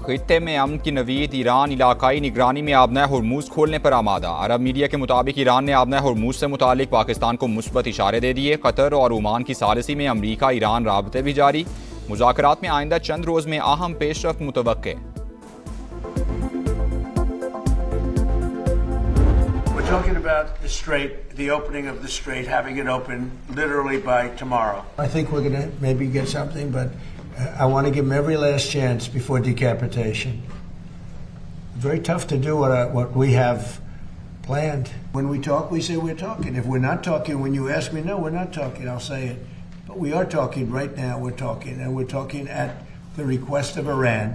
खित्ते में अमन की नवीद, ईरान इलाकाई निगरानी में आबना हुर्मुज़ खोलने पर आमादा। अरब मीडिया के मुताबिक ईरान ने आबना हुर्मुज़ से मुतालिक पाकिस्तान को मुस्बत इशारे दे दिए। कतर और ओमान की सालिसी में अमरीका ईरान राबते भी जारी। मुज़ाकरात में आइंदा चंद रोज़ में अहम पेशरफ्त मुतवक्के। We're talking about the strait, the opening of the strait, having it open literally by tomorrow. I think we're going to maybe get something, but I want to give them every last chance before decapitation. It's very tough to do what we have planned. When we talk, we say we're talking. If we're not talking, when you ask me, no, we're not talking, I'll say it. But we are talking right now, we're talking, and we're talking at the request of Iran.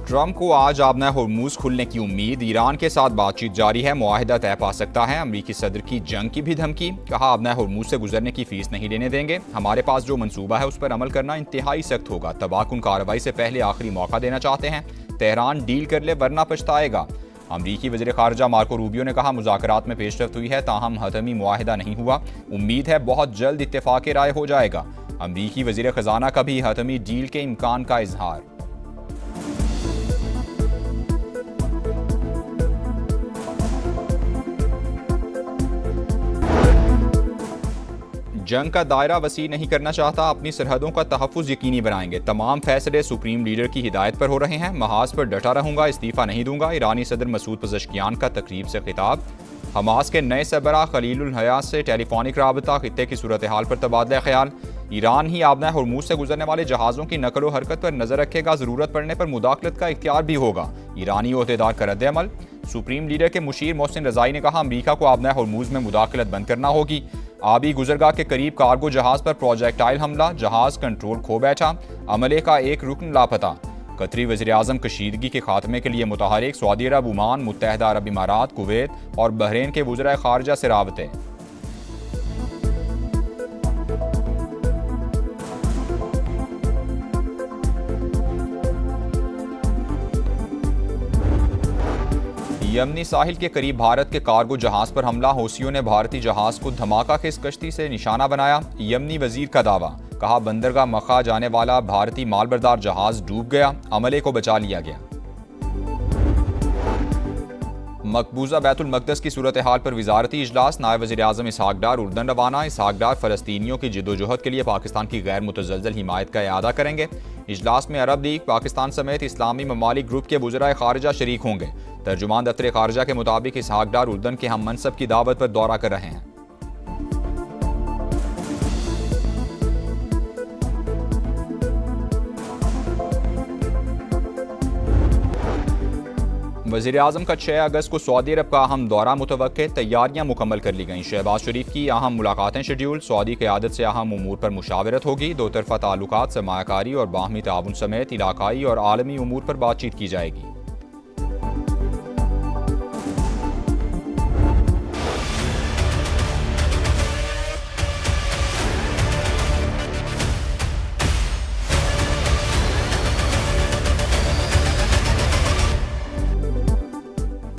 Trump को आज आबना Hormuz खुलने की उम्मीद। Iran के साथ बातचीत जारी है, मुआहिदा तय पा सकता है। अमरीकी सदर की जंग की भी धमकी। कहा आबना हुर्मुज़ से गुजरने की फीस नहीं लेने देंगे। हमारे पास जो मंसूबा है उस पर अमल करना इंतहाई सख्त होगा। तबाहकुन कार्रवाई से पहले आखिरी मौका देना चाहते हैं। तेहरान डील कर ले वरना पछताएगा। अमरीकी वज़ीर ख़ारजा मार्को रूबियो ने कहा मुज़ाकरात में पेशरफ्त हुई है, ताहम हतमी मुआहिदा नहीं हुआ। उम्मीद है बहुत जल्द इत्तेफाक राय हो जाएगा। अमरीकी वज़ीर ख़जाना का भी हतमी डील के इम्कान का इजहार। जंग का दायरा वसी नहीं करना चाहता, अपनी सरहदों का तहफ़्फ़ुज़ यकीनी बनाएंगे। तमाम फैसले सुप्रीम लीडर की हिदायत पर हो रहे हैं। महाज पर डटा रहूंगा, इस्तीफ़ा नहीं दूंगा। ईरानी सदर मसूद पज़ेश्कियान का तकरीब से खिताब। हमास के नए सरबराह खलीलुल हया से टेलीफोनिक राबता। खित्ते की सूरत हाल पर तबादला ख्याल। ईरान ही आबना हुर्मुज़ से गुजरने वाले जहाज़ों की नकल व हरकत पर नजर रखेगा। ज़रूरत पड़ने पर मुदाखलत का इख्तियार भी होगा। ईरानी ओहदेदार का रद्द अमल। सुप्रीम लीडर के मुशीर मोहसिन रज़ाई ने कहा अमरीका को आबना हुर्मुज़ में मुदाखलत बंद करना होगी। आबी गुजरगाह के करीब कार्गो जहाज पर प्रोजेक्टाइल हमला, जहाज कंट्रोल खो बैठा। अमले का एक रुकन लापता। कतरी वज़ीर आज़म कशीदगी के खात्मे के लिए मुतहरिक। सऊदी अरब, ओमान, मुत्तहदा अरब इमारात, कुवैत और बहरीन के वज़राए ख़ारजा से राबते। यमनी साहिल के करीब भारत के कार्गो जहाज पर हमला। हौसियों ने भारतीय जहाज को धमाका खेज कश्ती से निशाना बनाया। यमनी वजीर का दावा। कहा बंदरगाह मक्का जाने वाला भारतीय मालबरदार जहाज डूब गया, अमले को बचा लिया गया। मकबूजा बैतुल मक़दस की सूरत हाल पर वजारती इजलास। नायब वज़ीर आज़म इसहाक डार उर्दन रवाना। इसहाक डार फ़लस्तीनियों की जिद्दोजहद के लिए पाकिस्तान की गैर मुतज़लज़ल हिमायत का इआदा करेंगे। इजलास में अरब लीग, पाकिस्तान समेत इस्लामी ममालिक ग्रुप के वज़राए ख़ारजा शरीक होंगे। तर्जुमान दफ्तर ख़ारजा के मुताबिक इसहाक डार उर्दन के हम मनसब की दावत पर दौरा कर रहे हैं। वज़ीर आज़म का 6 अगस्त को सऊदी अरब का अहम दौरा मुतवक्के। तैयारियां मुकम्मल कर ली गईं। शहबाज शरीफ की अहम मुलाकातें शेड्यूल। सऊदी क़यादत से अहम उमूर पर मुशावरत होगी। दो तरफ़ा ताल्लुकात, सरमायाकारी और बाहमी ताउन समेत इलाकाई और आलमी उमूर पर बातचीत की जाएगी।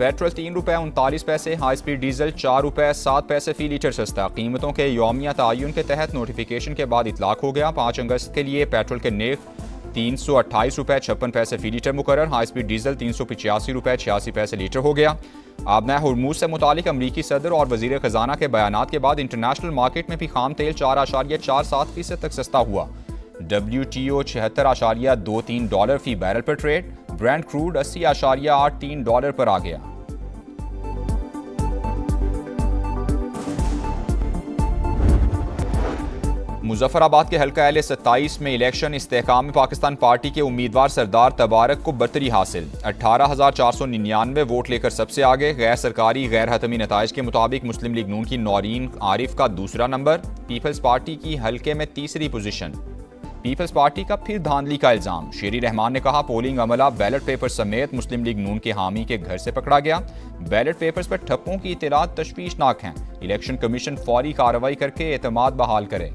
पेट्रोल 3 रुपये 39 पैसे, हाई स्पीड डीजल 4 रुपये 7 पैसे फ़ी लीटर सस्ता। कीमतों के यौमिया तयन के तहत नोटिफिकेशन के बाद इतलाक हो गया। 5 अगस्त के लिए पेट्रोल के नर्ख 328 रुपये 56 पैसे फ़ी लीटर मुकर्रर। हाई स्पीड डीजल 385 रुपये 86 पैसे लीटर हो गया। आबना हुर्मुज़ से मुतालिक अमरीकी सदर और वज़ीर ख़जाना के बयानात के बाद इंटरनेशनल मार्केट में भी खाम तेल 4.47% तक सस्ता हुआ। WTO $76.23 फ़ी बैरल पर ट्रेड। ब्रेंट क्रूड $80.83 पर आ गया। मुजफ्फराबाद के हल्का L27 में इलेक्शन। इस्तेहकाम पाकिस्तान पार्टी के उम्मीदवार सरदार तबारक को बरतरी हासिल। 18,499 वोट लेकर सबसे आगे। गैर सरकारी गैर हतमी नताइज के मुताबिक मुस्लिम लीग नून की नौरीन आरिफ का दूसरा नंबर। पीपल्स पार्टी की हल्के में तीसरी पोजीशन। पीपल्स पार्टी का फिर धांधली का इल्जाम। शेरी रहमान ने कहा पोलिंग अमला बैलेट पेपर समेत मुस्लिम लीग नून के हामी के घर से पकड़ा गया। बैलेट पेपर्स पर ठप्पों की इत्तलात तशवीशनाक हैं। इलेक्शन कमीशन फौरी कार्रवाई करके एतमाद बहाल करे।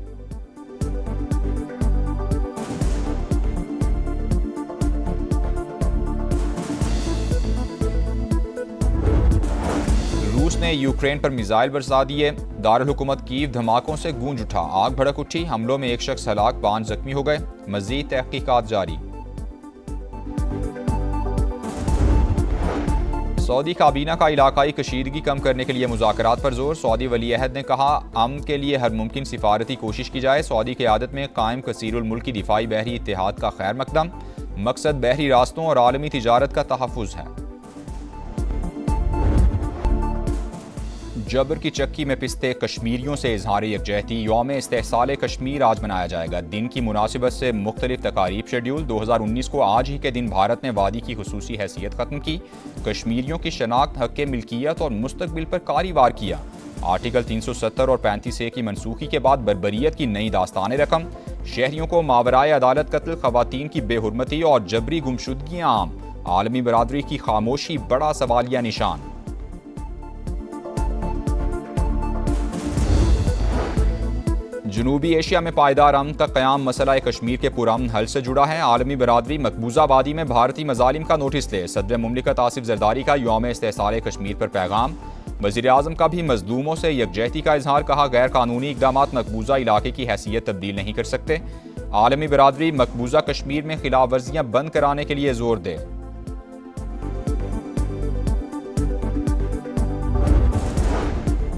रूस ने यूक्रेन पर मिसाइल बरसा दिए। दारुल हुकूमत कीव धमाकों से गूंज उठा। आग भड़क उठी। हमलों में एक शख्स हलाक, 5 जख्मी हो गए। मजीद तहकीकात जारी। सऊदी काबीना का इलाकाई कशीदगी कम करने के लिए मुज़ाकरात पर जोर। सऊदी वली अहद ने कहा, अमन के लिए हर मुमकिन सिफारती कोशिश की जाए। सऊदी क़यादत में कायम कसीरुल मुल्की दिफाई बहरी इत्तेहाद का खैर मकदम। मकसद बहरी रास्तों और आलमी तिजारत का तहफ़्फ़ुज़ है। जबर की चक्की में पिसते कश्मीरियों से इजहार यकजहती। यौम इस्तेहसाल कश्मीर आज मनाया जाएगा। दिन की मुनासिबत से मुख्तलिफ तकारीब शेड्यूल। 2019 को आज ही के दिन भारत ने वादी की खुसूसी हैसियत ख़त्म की। कश्मीरियों की शनाख्त, हक़ मिल्कियत और मुस्तकबिल पर कारवार किया। आर्टिकल 370 और 35A की मनसूखी के बाद बर्बरियत की नई दास्तान रकम। शहरियों को मावराए अदालत कत्ल, ख़वातीन की बेहुरमती और जबरी गुमशुदगियाँ आम। आलमी बरादरी की खामोशी बड़ा सवालिया निशान। जनूबी एशिया में पायदार अमन का क़याम मसला कश्मीर के पुरअमन हल से जुड़ा है। आलमी बरादरी मकबूजा वादी में भारतीय मजालिम का नोटिस ले। सदर मुमलिकत आसिफ जरदारी का यौम इस्तेहसाल कश्मीर पर पैगाम। वज़ीर आज़म का भी मजलूमों से यकजहती का इजहार। कहा, गैर कानूनी इक़दामात मकबूजा इलाके की हैसियत तब्दील नहीं कर सकते। आलमी बरादरी मकबूजा कश्मीर में खिलाफ वर्जियाँ बंद कराने के लिए जोर दे।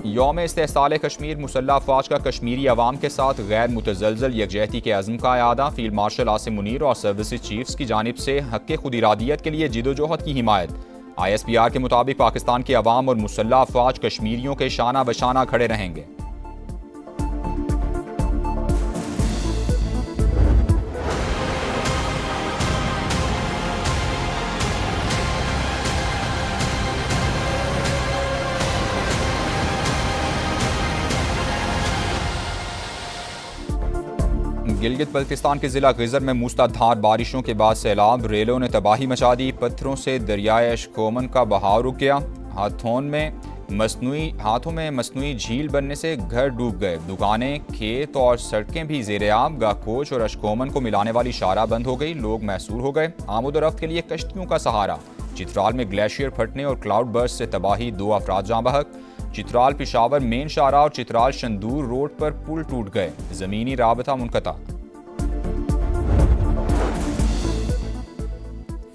यौम इस्तेहसाल कश्मीर मुसल्लह अफवाज का कश्मीरी अवाम के साथ गैर मुतज़लज़ल यकजहती के अज़्म का यादा। फील्ड मार्शल आसिम मुनीर और सर्विसेज चीफ्स की जानिब से हक़ खुद इरादियत के लिए जिदोजहद की हिमायत। ISPR के मुताबिक पाकिस्तान के अवाम और मुसल्लह अफवाज कश्मीरियों के शाना बशाना खड़े रहेंगे। गिलगित बल्तिस्तान के जिला गिजर में मूसलाधार बारिशों के बाद सैलाब। रेलों ने तबाही मचा दी। पत्थरों से दरियाए अशकोमन का बहाव रुक गया। हाथों में मसनूई झील बनने से घर डूब गए। दुकानें, खेत और सड़कें भी ज़ेरे आब। गाकोच और अशकोमन को मिलाने वाली शाहराह बंद हो गई। लोग महसूर हो गए। आमद-ओ-रफ्त के लिए कश्तियों का सहारा। चित्राल में ग्लेशियर फटने और क्लाउड बर्स्ट से तबाही, 2 अफराद जाँ बहक। चित्राल पिशावर मेन शाहराह और चित्राल शंदूर रोड पर पुल टूट गए। ज़मीनी राबता मुनक़ता।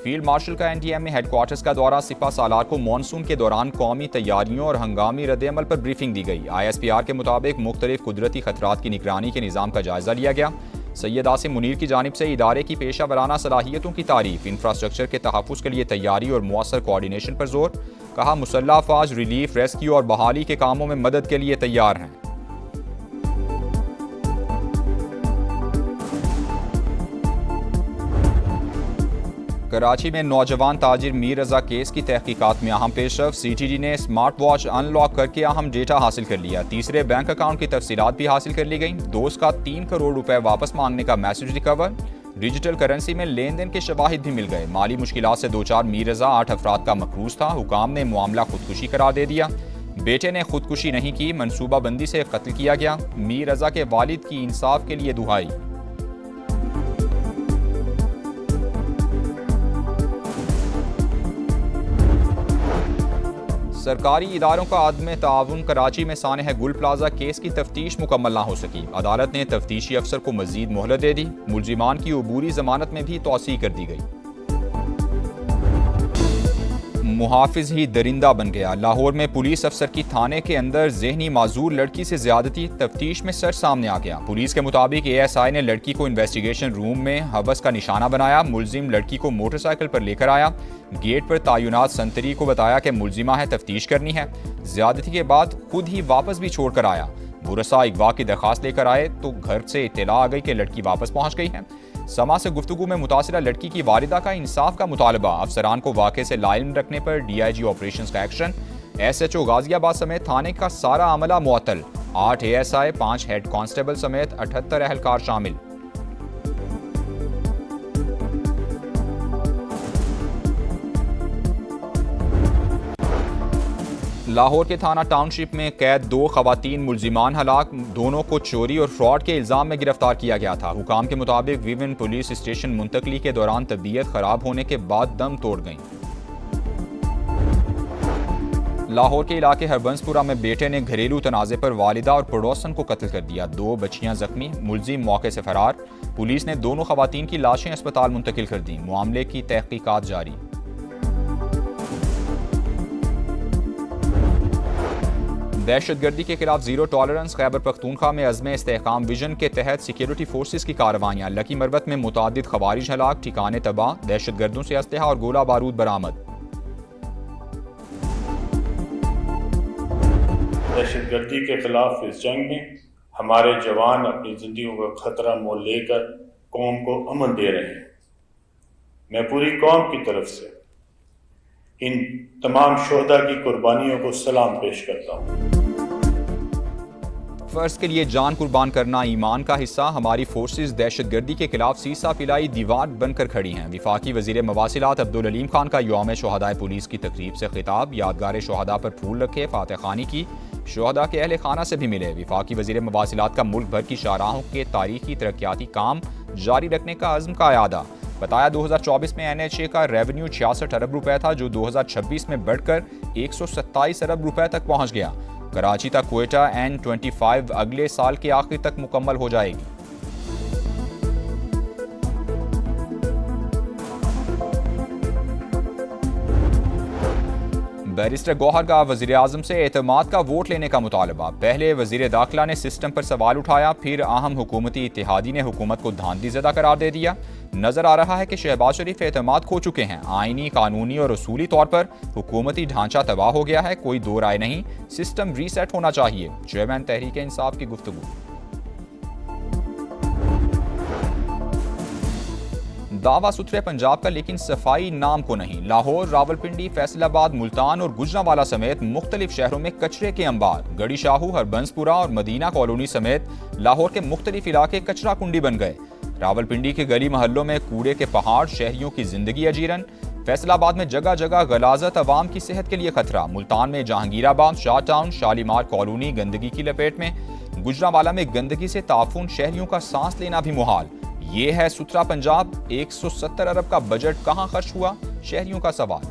फील्ड मार्शल का NTM में हेडक्वार्टर्स का दौरा। सिपा सालार को मानसून के दौरान कौमी तैयारियों और हंगामी रद्द-ए-अमल पर ब्रीफिंग दी गई। ISPR के मुताबिक मुख्तलिफ कुदरती खतरात की निगरानी के निज़ाम का जायजा लिया गया। सैयद आसिम मुनीर की जानिब से इदारे की पेशा वराना सलाहियतों की तारीफ। इंफ्रास्ट्रक्चर के तहफ़्फ़ुज़ के लिए तैयारी और मुअस्सर कोऑर्डिनेशन पर जोर। कहा, मुसल्लह अफवाज रिलीफ, रेस्क्यू और बहाली के कामों में मदद के लिए तैयार हैं। कराची में नौजवान ताजिर मीर रजा केस की तहकीकात में अहम पेशरफ। CTD ने स्मार्ट वॉच अनलॉक करके अहम डेटा हासिल कर लिया। तीसरे बैंक अकाउंट की तफसीलात भी हासिल कर ली गई। दोस्त का 3 करोड़ रुपए वापस मांगने का मैसेज रिकवर। डिजिटल करेंसी में लेन देन के शवाहिद भी मिल गए। माली मुश्किलात से 2-4 मीर रजा 8 अफराद का मकरूज था। हुकाम ने मामला खुदकुशी करार दे दिया। बेटे ने खुदकुशी नहीं की, मनसूबाबंदी से कत्ल किया गया। मीर रजा के वालिद की इंसाफ के लिए दुहाई। सरकारी इदारों का आदम ताउन। कराची में सानेह गुल प्लाजा केस की तफ्तीश मुकम्मल ना हो सकी। अदालत ने तफ्तीशी अफसर को मजीद मोहलत दे दी। मुलजिमान की अबूरी जमानत में भी तौसीह कर दी गई। मुहाफिज ही दरिंदा बन गया। लाहौर में पुलिस अफसर की थाने के अंदर जहनी माजूर लड़की से ज्यादती। तफ्तीश में सच सामने आ गया। पुलिस के मुताबिक ASI ने लड़की को इन्वेस्टिगेशन रूम में हवस का निशाना बनाया। मुलजिम लड़की को मोटरसाइकिल पर लेकर आया। गेट पर तायुनात संतरी को बताया कि मुलजिमा है, तफ्तीश करनी है। ज्यादती के बाद खुद ही वापस भी छोड़ कर आया। बुरसा अगवा की दरखास्त लेकर आए तो घर से इत्तला आ गई कि लड़की वापस पहुंच गई है। समा से गुफ्तगू में मुतासिरा लड़की की वालिदा का इंसाफ का मुतालबा। अफसरान को वाक़े से लाइल रखने पर DIG ऑपरेशंस का एक्शन। SHO गाजियाबाद समेत थाने का सारा अमला मुअत्तल। 8 ASI, 5 हेड कांस्टेबल समेत 78 अहलकार शामिल। लाहौर के थाना टाउनशिप में कैद 2 खवातीन मुलजिमान हलाक। दोनों को चोरी और फ्रॉड के इल्जाम में गिरफ्तार किया गया था। हुकाम के मुताबिक विभिन्न पुलिस स्टेशन मुंतकली के दौरान तबीयत खराब होने के बाद दम तोड़ गईं। लाहौर के इलाके हरबंसपुरा में बेटे ने घरेलू तनाज़े पर वालिदा और पड़ोसन को कत्ल कर दिया। 2 बच्चियां जख्मी। मुलजिम मौके से फरार। पुलिस ने दोनों खवातीन की लाशें अस्पताल मुंतकिल कर दी। मामले की तहकीकात जारी। दहशतगर्दी के खिलाफ जीरो टॉलरेंस। खैबर पख्तूनख्वा में अज़्म इस्तेहकाम विजन के तहत सिक्योरिटी फोर्सेस की कार्रवाइयाँ। लकी मरबत में मुतादिद खवारिज हलाक, ठिकाने तबाह, दहशतगर्दों से असलहा और गोला बारूद बरामद। दहशतगर्दी के खिलाफ इस जंग में हमारे जवान अपनी जिंदगियों का खतरा मोल लेकर कौम को अमन दे रहे हैं। मैं पूरी कौम की तरफ से इन तमाम शोहदा की कुर्बानियों को सलाम पेश करता हूँ। फर्ज के लिए जान कुर्बान करना ईमान का हिस्सा। हमारी फोर्सेस दहशतगर्दी के खिलाफ सीसा पिलाई दीवार बनकर खड़ी हैं। वफाकी वजीर मवासिलात अब्दुल अलीम खान का यौम शोहदाए पुलिस की तकरीब से खिताब। यादगार शोहदा पर फूल रखे, फातह खानी की, शोहदा के अहले खाना से भी मिले। वफाकी वजीर मवासिलात का मुल्क भर की शाहराहों के तारीखी तरक्याती काम जारी रखने का अज़्म का यादा। बताया 2024 में NHA का रेवेन्यू 66 अरब रुपए था, जो 2026 में बढ़कर 127 अरब रुपए तक पहुंच गया। कराची तक क्वेटा N25 अगले साल के आखिर तक मुकम्मल हो जाएगी। बैरिस्टर गौहर का वज़ीर आज़म से एतमाद का वोट लेने का मुतालबा। पहले वज़ीर दाखिला ने सिस्टम पर सवाल उठाया, फिर अहम हुकूमती इत्तेहादी ने हुकूमत को धांधलीज़दा करार दे दिया। नजर आ रहा है कि शहबाज शरीफ एतमाद खो चुके हैं। आईनी, कानूनी और उसूली तौर पर हुकूमती ढांचा तबाह हो गया है, कोई दो राय नहीं। सिस्टम रीसेट होना चाहिए। चेयरमैन तहरीक इंसाफ की गुफ्तगू। दावा सुथरे पंजाब का, लेकिन सफाई नाम को नहीं। लाहौर, रावलपिंडी, फैसलाबाद, मुल्तान और गुजरांवाला समेत मुख्तलिफ शहरों में कचरे के अंबार। गढ़ी शाहू, हरबंसपुरा और मदीना कॉलोनी समेत लाहौर के मुख्तलिफ इलाके कचरा कुंडी बन गए। रावलपिंडी के गली महल्लों में कूड़े के पहाड़, शहरियों की जिंदगी अजीरन। फैसलाबाद में जगह जगह गलाजत, अवाम की सेहत के लिए खतरा। मुल्तान में जहांगीराबाद, शाह टाउन, शालीमार कॉलोनी गंदगी की लपेट में। गुजरांवाला में गंदगी से ताफून, शहरियों का सांस लेना भी मुहाल। ये है सुथरा पंजाब। 170 अरब का बजट कहां खर्च हुआ, शहरियों का सवाल।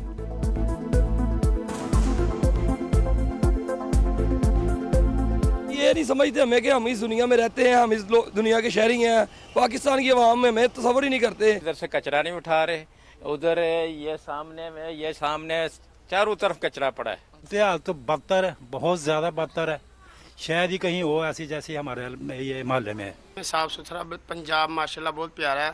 ये नहीं समझते हमें कि हम इस दुनिया में रहते हैं, हम इस दुनिया के शहरी हैं। पाकिस्तान की आवाम में हमें तसव्वुर ही नहीं करते। इधर से कचरा नहीं उठा रहे, उधर ये सामने चारों तरफ कचरा पड़ा है। हाल तो बदतर है, बहुत ज्यादा बदतर है। शायद ही कहीं हो ऐसी जैसी हमारे ये मोहल्ले में है। साफ सुथरा पंजाब माशाल्लाह बहुत प्यारा है।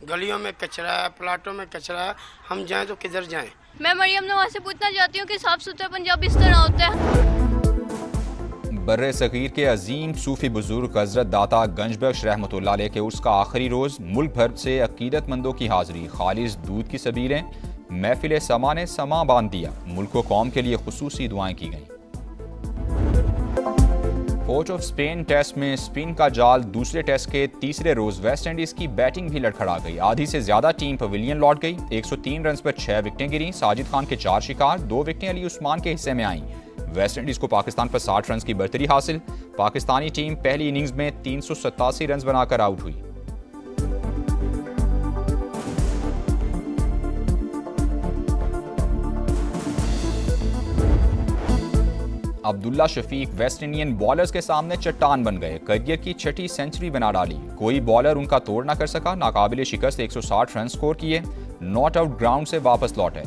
गलियों में कचरा है, प्लाटों में कचरा है, हम जाएं तो किधर जाएं। मैं मरियम नवाज से पूछना चाहती हूँ कि साफ सुथरा पंजाब इस तरह होता है। बर्रे सगीर के अजीम सूफी बुजुर्ग हजरत दाता गंजबख्श रहमतुल्लाह अलैह के उर्स का आखिरी रोज। मुल्क भर से अकीदतमंदों की हाजिरी। खालिस दूध की सबीलें। महफिल समा ने समा बांध दिया। मुल्क व कौम के लिए खुसूसी दुआएं की गईं। पोर्ट ऑफ स्पेन टेस्ट में स्पिन का जाल। दूसरे टेस्ट के तीसरे रोज वेस्ट इंडीज की बैटिंग भी लड़खड़ा गई। आधी से ज्यादा टीम पवेलियन लौट गई। 103 रन पर 6 विकेटें गिरी। साजिद खान के 4 शिकार, 2 विकेटें अली उस्मान के हिस्से में आईं। वेस्ट इंडीज को पाकिस्तान पर 60 रन की बर्तरी हासिल। पाकिस्तानी टीम पहली इनिंग्स में 387 रन बनाकर आउट हुई। Abdullah Shafique West Indian bowlers के सामने चट्टान बन गए। करियर की 6ठी सेंचुरी बना डाली। कोई बॉलर उनका तोड़ ना कर सका। नाकाबिले शिकस्त 160 रन स्कोर किए। नॉट आउट ग्राउंड से वापस लौटे।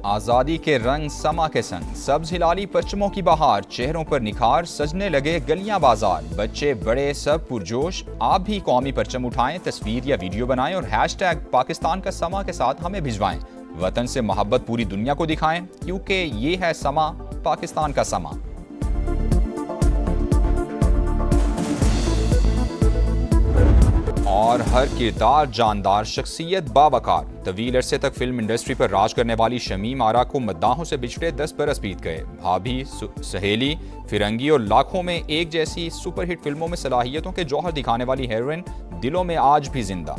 आज़ादी के रंग समा के संग। सब्ज हिलाली परचमों की बहार। चेहरों पर निखार, सजने लगे गलियां बाजार। बच्चे बड़े सब पुरजोश। आप भी कौमी परचम उठाएं, तस्वीर या वीडियो बनाएं और हैशटैग पाकिस्तान का समा के साथ हमें भिजवाएं। वतन से मोहब्बत पूरी दुनिया को दिखाएं, क्योंकि ये है समा, पाकिस्तान का समा। और हर किरदार जानदार, शख्सियत बावकार। तवील अरसे तक फिल्म इंडस्ट्री पर राज करने वाली शमीम आरा को मद्दाहों से बिछड़े 10 बरस बीत गए। भाभी, सहेली, फिरंगी और लाखों में एक जैसी सुपरहिट फिल्मों में सलाहियतों के जौहर दिखाने वाली हीरोइन दिलों में आज भी जिंदा।